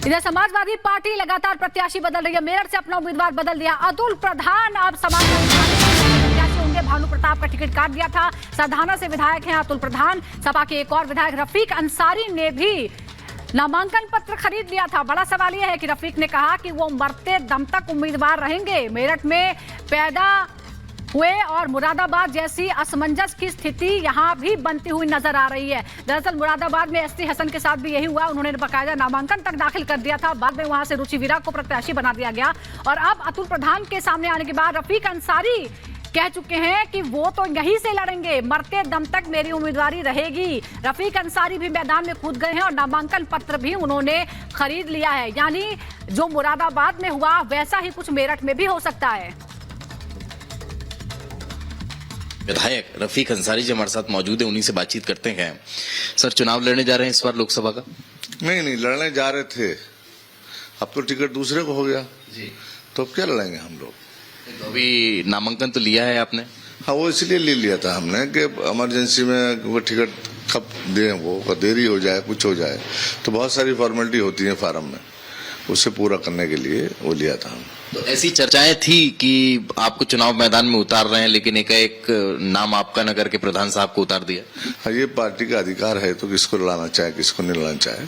इधर समाजवादी पार्टी लगातार प्रत्याशी बदल रही है। मेरठ से अपना उम्मीदवार बदल दिया। अतुल प्रधान अब समाजवादी पार्टी के प्रत्याशी होंगे। भानु प्रताप का टिकट काट दिया था। सधाना से विधायक हैं अतुल प्रधान। सपा के एक और विधायक रफीक अंसारी ने भी नामांकन पत्र खरीद लिया था। बड़ा सवाल यह है कि रफीक ने कहा कि वो मरते दम तक उम्मीदवार रहेंगे। मेरठ में पैदा हुए और मुरादाबाद जैसी असमंजस की स्थिति यहां भी बनती हुई नजर आ रही है। दरअसल मुरादाबाद में एसटी हसन के साथ भी यही हुआ। उन्होंने बाकायदा नामांकन तक दाखिल कर दिया था। बाद में वहां से रुचि वीरा को प्रत्याशी बना दिया गया और अब अतुल प्रधान के सामने आने के बाद रफीक अंसारी कह चुके हैं कि वो तो यहीं से लड़ेंगे, मरते दम तक मेरी उम्मीदवारी रहेगी। रफीक अंसारी भी मैदान में कूद गए हैं और नामांकन पत्र भी उन्होंने खरीद लिया है। यानी जो मुरादाबाद में हुआ वैसा ही कुछ मेरठ में भी हो सकता है। विधायक रफीक अंसारी जो हमारे साथ मौजूद है, उन्हीं से बातचीत करते हैं। सर, चुनाव लड़ने जा रहे हैं इस बार लोकसभा का? नहीं, लड़ने जा रहे थे। अब तो टिकट दूसरे को हो गया जी, तो अब क्या लड़ेंगे हम लोग। तो अभी नामांकन तो लिया है आपने? हाँ, वो इसलिए ले लिया था हमने कि इमरजेंसी में वो टिकट कब दें, वो देरी हो जाए, कुछ हो जाए तो बहुत सारी फॉर्मेलिटी होती है फार्म में, उसे पूरा करने के लिए वो लिया था हम। तो ऐसी चर्चाएं थी कि आपको चुनाव मैदान में उतार रहे हैं, लेकिन एक नाम आपका नगर के प्रधान साहब को उतार दिया। हाँ, ये पार्टी का अधिकार है, तो किसको लड़ाना चाहे किसको नहीं लड़ाना चाहे।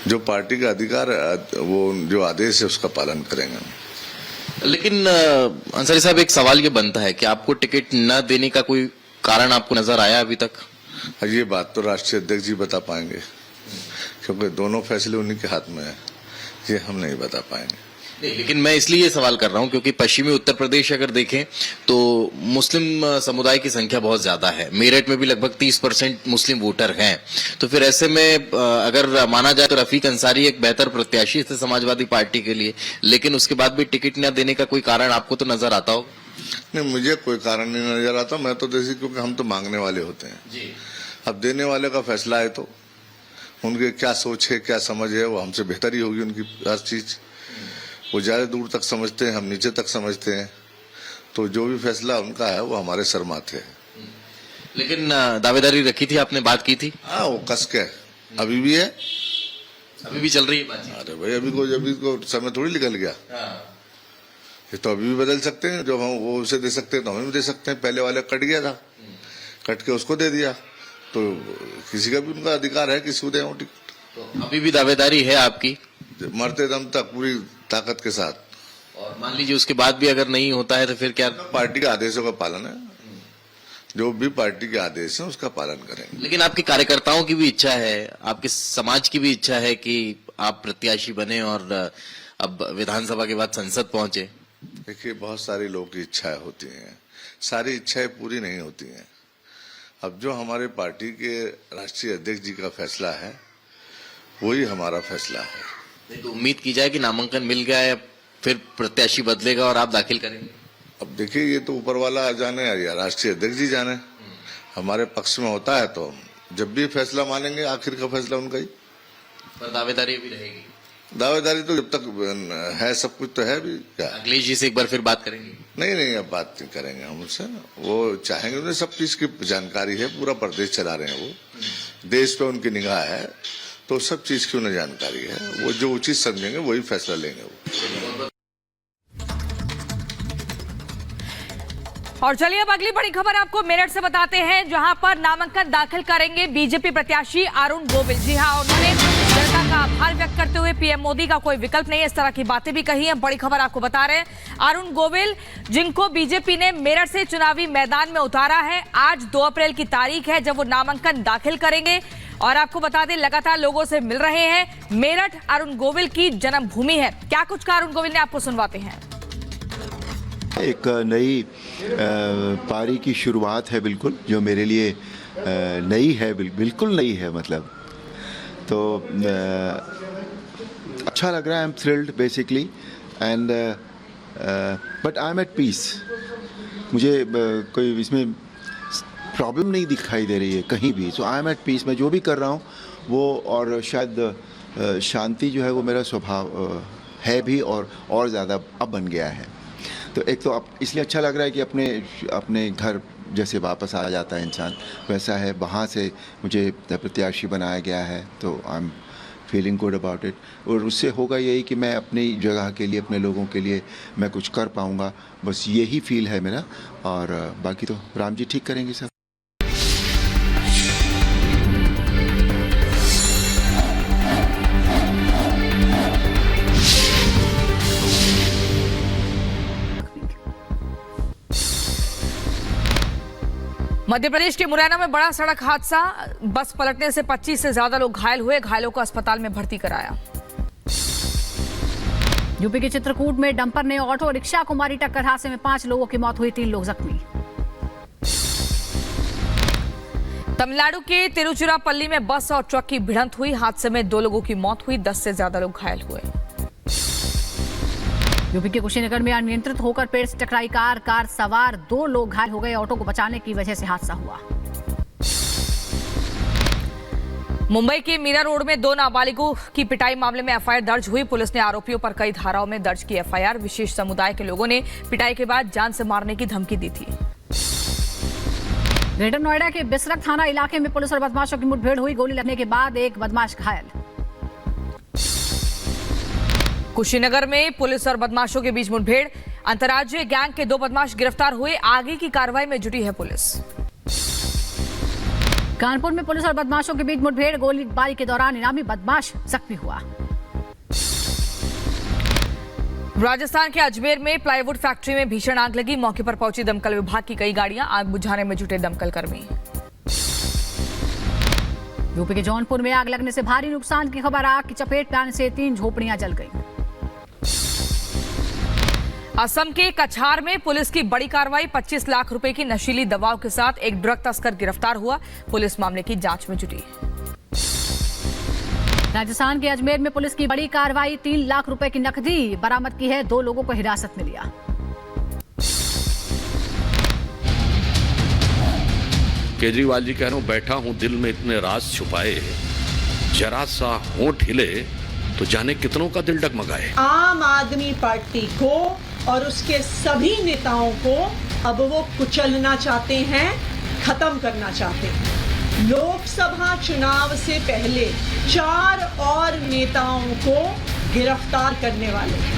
जो पार्टी का अधिकार है, वो जो आदेश है उसका पालन करेंगे हम। लेकिन अंसारी साहब, एक सवाल ये बनता है कि आपको टिकट न देने का कोई कारण आपको नजर आया अभी तक? ये बात तो राष्ट्रीय अध्यक्ष जी बता पाएंगे, क्योंकि दोनों फैसले उन्हीं के हाथ में है। ये हम नहीं बता पाएंगे। नहीं, लेकिन मैं इसलिए ये सवाल कर रहा हूं क्योंकि पश्चिमी उत्तर प्रदेश अगर देखें तो मुस्लिम समुदाय की संख्या बहुत ज्यादा है। मेरठ में भी लगभग 30% मुस्लिम वोटर हैं। तो फिर ऐसे में अगर माना जाए तो रफीक अंसारी एक बेहतर प्रत्याशी थे समाजवादी पार्टी के लिए, लेकिन उसके बाद भी टिकट न देने का कोई कारण आपको तो नजर आता हो? नहीं, मुझे कोई कारण नहीं नजर आता। मैं तो जैसे, क्योंकि हम तो मांगने वाले होते हैं जी। अब देने वाले का फैसला है, तो उनके क्या सोच है, क्या समझ है, वो हमसे बेहतर ही होगी उनकी हर चीज। वो ज्यादा दूर तक समझते हैं, हम नीचे तक समझते हैं, तो जो भी फैसला उनका है वो हमारे सर माथे है। लेकिन दावेदारी रखी थी आपने, बात की थी? हाँ, वो कस के अभी भी है, अभी भी चल रही है बातचीत? अरे भाई, अभी को समय थोड़ी निकल गया। ये तो अभी भी बदल सकते हैं। जब हम वो उसे दे सकते हैं तो हमें भी दे सकते हैं। पहले वाले कट गया था, कट के उसको दे दिया, तो किसी का भी उनका अधिकार है किसी को दे टिकट। तो अभी भी दावेदारी है आपकी? मरते दम तक पूरी ताकत के साथ। और मान लीजिए उसके बाद भी अगर नहीं होता है तो फिर क्या? पार्टी के आदेशों का पालन है, जो भी पार्टी के आदेश है उसका पालन करेंगे। लेकिन आपके कार्यकर्ताओं की भी इच्छा है, आपके समाज की भी इच्छा है कि आप प्रत्याशी बने और अब विधानसभा के बाद संसद पहुंचे। देखिए, बहुत सारे लोगों की इच्छाएं होती हैं, सारी इच्छाएं पूरी नहीं होती हैं। अब जो हमारे पार्टी के राष्ट्रीय अध्यक्ष जी का फैसला है वही हमारा फैसला है। नहीं तो उम्मीद की जाए कि नामांकन मिल गया है, फिर प्रत्याशी बदलेगा और आप दाखिल करेंगे? अब देखिए, ये तो ऊपर वाला जाने या राष्ट्रीय अध्यक्ष जी जाने। हमारे पक्ष में होता है तो जब भी फैसला मानेंगे, आखिर का फैसला उनका ही। पर दावेदारी भी रहेगी? दावेदारी तो जब तक है, सब कुछ तो है भी। क्या अखिलेश जी से एक बार फिर बात करेंगे? नहीं, अब बात नहीं करेंगे हम उनसे। वो चाहेंगे, उन्हें सब चीज की जानकारी है, पूरा प्रदेश चला रहे हैं वो, देश पे उनकी निगाह है, तो सब चीज की उन्हें जानकारी है। वो जो उचित समझेंगे वही फैसला लेंगे वो। और चलिए अब अगली बड़ी खबर आपको मेरठ से बताते हैं, जहां पर नामांकन दाखिल करेंगे बीजेपी प्रत्याशी अरुण गोविल। जी हां, उन्होंने जनता का आभार व्यक्त करते हुए पीएम मोदी का कोई विकल्प नहीं है, इस तरह की बातें भी कही हैं। बड़ी खबर आपको बता रहे हैं, अरुण गोविल जिनको बीजेपी ने मेरठ से चुनावी मैदान में उतारा है, आज 2 अप्रैल की तारीख है जब वो नामांकन दाखिल करेंगे। और आपको बता दें, लगातार लोगों से मिल रहे हैं। मेरठ अरुण गोविल की जन्मभूमि है। क्या कुछ कहा अरुण गोविल ने, आपको सुनवाते हैं। एक नई पारी की शुरुआत है, बिल्कुल जो मेरे लिए नई है, बिल्कुल नई है। मतलब तो अच्छा लग रहा है। I am thrilled basically and but I am at peace. मुझे कोई इसमें प्रॉब्लम नहीं दिखाई दे रही है कहीं भी। सो आई एम एट पीस। मैं जो भी कर रहा हूँ वो, और शायद शांति जो है वो मेरा स्वभाव है भी, और ज़्यादा अब बन गया है। तो एक तो अब इसलिए अच्छा लग रहा है कि अपने घर जैसे वापस आ जाता है इंसान, वैसा है। वहाँ से मुझे प्रत्याशी बनाया गया है, तो I am feeling good about it, और उससे होगा यही कि मैं अपनी जगह के लिए, अपने लोगों के लिए मैं कुछ कर पाऊँगा, बस यही फील है मेरा। और बाकी तो राम जी ठीक करेंगे सब। मध्य प्रदेश के मुरैना में बड़ा सड़क हादसा, बस पलटने से 25 से ज्यादा लोग घायल हुए, घायलों को अस्पताल में भर्ती कराया। यूपी के चित्रकूट में डंपर ने ऑटो रिक्शा को मारी टक्कर, हादसे में 5 लोगों की मौत हुई, 3 लोग जख्मी। तमिलनाडु के तिरुचिरापल्ली में बस और ट्रक की भिड़ंत हुई, हादसे में 2 लोगों की मौत हुई, 10 से ज्यादा लोग घायल हुए। यूपी के कुशीनगर में अनियंत्रित होकर पेड़ से टकराई कार सवार 2 लोग घायल हो गए, ऑटो को बचाने की वजह से हादसा हुआ। मुंबई के मीरा रोड में 2 नाबालिगों की पिटाई मामले में एफआईआर दर्ज हुई, पुलिस ने आरोपियों पर कई धाराओं में दर्ज की एफआईआर। विशेष समुदाय के लोगों ने पिटाई के बाद जान से मारने की धमकी दी थी। ग्रेटर नोएडा के बिसरक थाना इलाके में पुलिस और बदमाशों की मुठभेड़ हुई, गोली लगने के बाद एक बदमाश घायल। कुशीनगर में पुलिस और बदमाशों के बीच मुठभेड़, अंतर्राज्यीय गैंग के 2 बदमाश गिरफ्तार हुए, आगे की कार्रवाई में जुटी है पुलिस। कानपुर में पुलिस और बदमाशों के बीच मुठभेड़, गोलीबारी के दौरान इनामी बदमाश जख्मी हुआ। राजस्थान के अजमेर में प्लाईवुड फैक्ट्री में भीषण आग लगी, मौके पर पहुंची दमकल विभाग की कई गाड़ियां, आग बुझाने में जुटे दमकल कर्मी। यूपी के जौनपुर में आग लगने से भारी नुकसान की खबर, आग की चपेट में आने से 3 झोपड़ियां जल गईं। असम के कछार में पुलिस की बड़ी कार्रवाई, 25 लाख रुपए की नशीली दवाओं के साथ एक ड्रग तस्कर गिरफ्तार हुआ, पुलिस मामले की जांच में जुटी। राजस्थान के अजमेर में पुलिस की बड़ी कार्रवाई, 3 लाख रुपए की नकदी बरामद की है, 2 लोगों को हिरासत में लिया। केजरीवाल जी कह रहा हूं, बैठा हूं दिल में इतने राज छुपाए, जरा सा होंठ हिले तो जाने कितनों का दिल डगमगाए। आम आदमी पार्टी को और उसके सभी नेताओं को अब वो कुचलना चाहते हैं, खत्म करना चाहते हैं। लोकसभा चुनाव से पहले 4 और नेताओं को गिरफ्तार करने वाले हैं।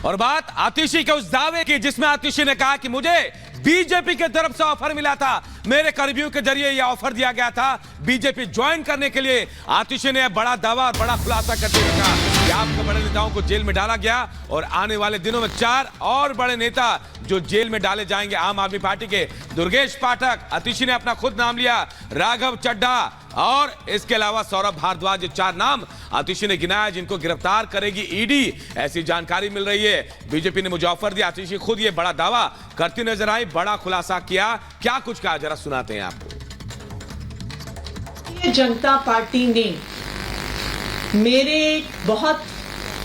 और बात आतिशी के उस दावे की जिसमें आतिशी ने कहा कि मुझे बीजेपी की तरफ से ऑफर मिला था, मेरे करीबियों के जरिए यह ऑफर दिया गया था बीजेपी ज्वाइन करने के लिए। आतिशी ने बड़ा दावा और बड़ा खुलासा करते हुए कहा कि आपके बड़े नेताओं को जेल में डाला गया और आने वाले दिनों में 4 और बड़े नेता जो जेल में डाले जाएंगे। आम आदमी पार्टी के दुर्गेश पाठक, आतिशी ने अपना खुद नाम लिया, राघव चड्ढा और इसके अलावा सौरभ भारद्वाज, ये 4 नाम आतिशी ने गिनाया जिनको गिरफ्तार करेगी ईडी, ऐसी जानकारी मिल रही है। बीजेपी ने मुझे ऑफर दिया, आतिशी खुद ये बड़ा दावा करती नजर आई, बड़ा खुलासा किया। क्या कुछ कहा जरा सुनाते हैं आपको। भारतीय जनता पार्टी ने मेरे बहुत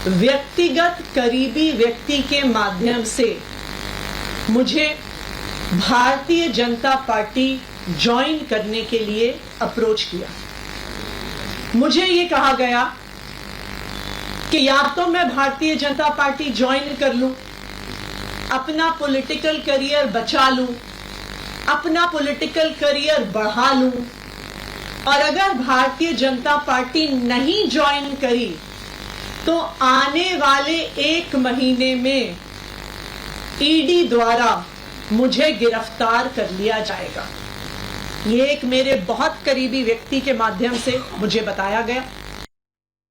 व्यक्तिगत करीबी व्यक्ति के माध्यम से मुझे भारतीय जनता पार्टी ज्वाइन करने के लिए अप्रोच किया। मुझे ये कहा गया कि या तो मैं भारतीय जनता पार्टी ज्वाइन कर लूं, अपना पॉलिटिकल करियर बचा लूं, अपना पॉलिटिकल करियर बढ़ा लूं, और अगर भारतीय जनता पार्टी नहीं ज्वाइन करी तो आने वाले 1 महीने में ईडी द्वारा मुझे गिरफ्तार कर लिया जाएगा। ये एक मेरे बहुत करीबी व्यक्ति के माध्यम से मुझे बताया गया।